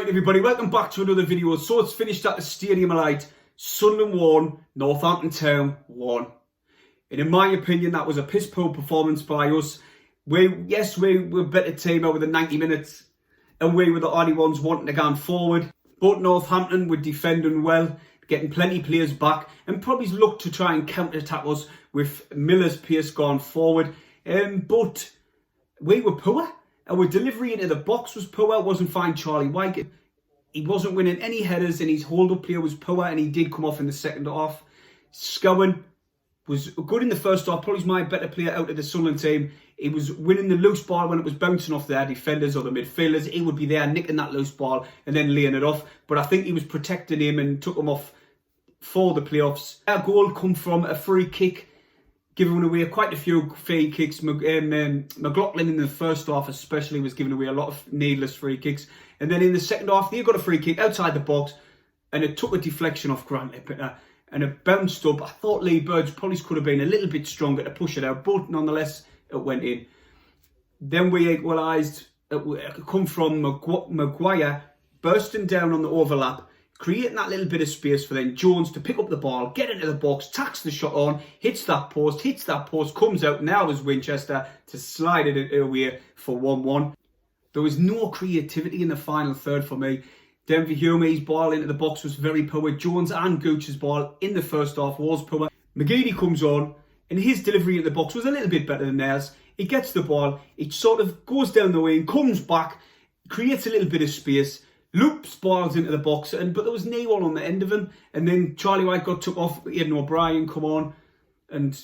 Right everybody, welcome back to another video. So it's finished at the Stadium of Light. Sunderland 1, Northampton Town 1. And in my opinion, that was a piss poor performance by us. We were a better team over the 90 minutes. And we were the only ones wanting to go forward. But Northampton were defending well, getting plenty of players back. And probably looked to try and counter-attack us with Miller's pace going forward. But we were poor. Our delivery into the box was poor. It wasn't fine. Charlie White, he wasn't winning any headers and his hold-up play was poor, and he did come off in the second half. Scowen was good in the first half. Probably my better player out of the Sunderland team. He was winning the loose ball when it was bouncing off their defenders or the midfielders. He would be there nicking that loose ball and then laying it off. But I think he was protecting him and took him off for the playoffs. Our goal come from a free kick, giving away quite a few free kicks. McLaughlin in the first half especially was giving away a lot of needless free kicks. And then in the second half, they got a free kick outside the box and it took a deflection off Grant Lippiter and it bounced up. I thought Lee Birds probably could have been a little bit stronger to push it out, but nonetheless, it went in. Then we equalised. It come from Maguire bursting down on the overlap, creating that little bit of space for then Jones to pick up the ball, get into the box, tacks the shot on, hits that post, comes out. Now was Winchester to slide it away for 1-1. There was no creativity in the final third for me. Denver Hume's ball into the box was very poor. Jones and Gooch's ball in the first half was poor. McGeady comes on and his delivery in the box was a little bit better than theirs. He gets the ball, it sort of goes down the wing, comes back, creates a little bit of space, loops balls into the box, but there was no one on the end of him. And then Charlie White got took off. Aidan O'Brien come on, and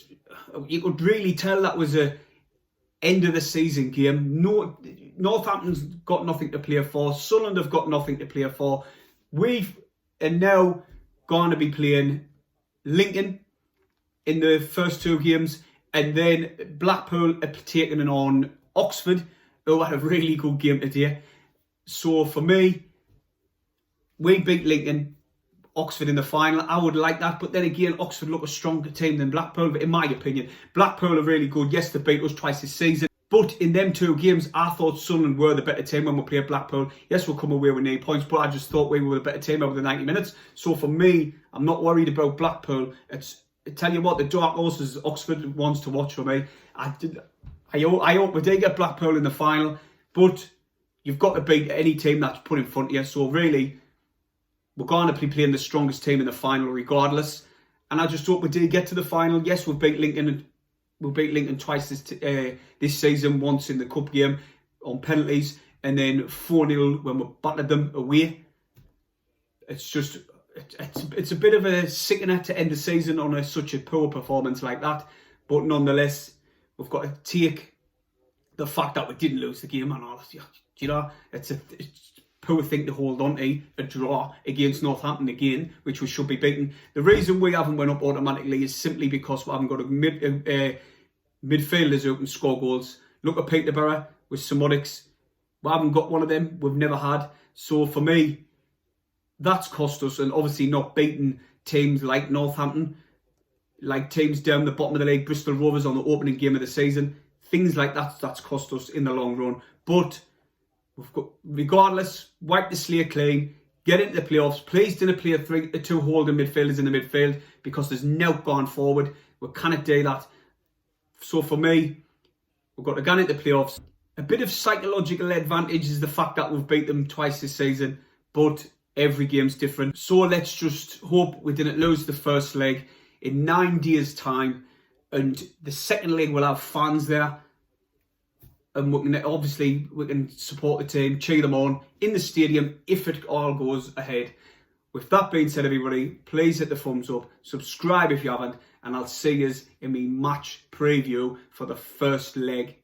you could really tell that was a end of the season game. No, Northampton's got nothing to play for. Sunderland have got nothing to play for. We are now going to be playing Lincoln in the first two games, and then Blackpool are taking it on Oxford, who had a really good game today. So for me, we beat Lincoln, Oxford in the final. I would like that. But then again, Oxford look a stronger team than Blackpool. But in my opinion, Blackpool are really good. Yes, they beat us twice this season. But in them two games, I thought Sunderland were the better team when we played Blackpool. Yes, we'll come away with 8 points, but I just thought we were the better team over the 90 minutes. So for me, I'm not worried about Blackpool. I tell you what, the dark horses Oxford wants to watch for me. I hope we do get Blackpool in the final. But you've got to beat any team that's put in front of you. So really, we're going to be playing the strongest team in the final regardless. And I just hope we do get to the final. Yes, we've beat Lincoln. We'll beat Lincoln twice this season. Once in the cup game on penalties, and then 4-0 when we battered them away. It's just, it's a bit of a sickener to end the season on such a poor performance like that. But nonetheless, we've got to take the fact that we didn't lose the game and all that. You know, it's a poor thing to hold on to, a draw against Northampton again, which we should be beating. The reason we haven't went up automatically is simply because we haven't got a midfielders who can score goals. Look at Peterborough with Samotics. We haven't got one of them. We've never had. So for me, that's cost us, and obviously not beating teams like Northampton, like teams down the bottom of the league, Bristol Rovers on the opening game of the season. Things like that's cost us in the long run. But we've got, regardless, wipe the slate clean, get into the playoffs. Please don't play two holding midfielders in the midfield because there's no going forward. We cannot do that. So for me, we've got to go into the playoffs. A bit of psychological advantage is the fact that we've beat them twice this season, but every game's different. So let's just hope we didn't lose the first leg in 9 days' time, and the second leg will have fans there. And we can support the team, cheer them on in the stadium if it all goes ahead. With that being said, everybody, please hit the thumbs up, subscribe if you haven't, and I'll see you in my match preview for the first leg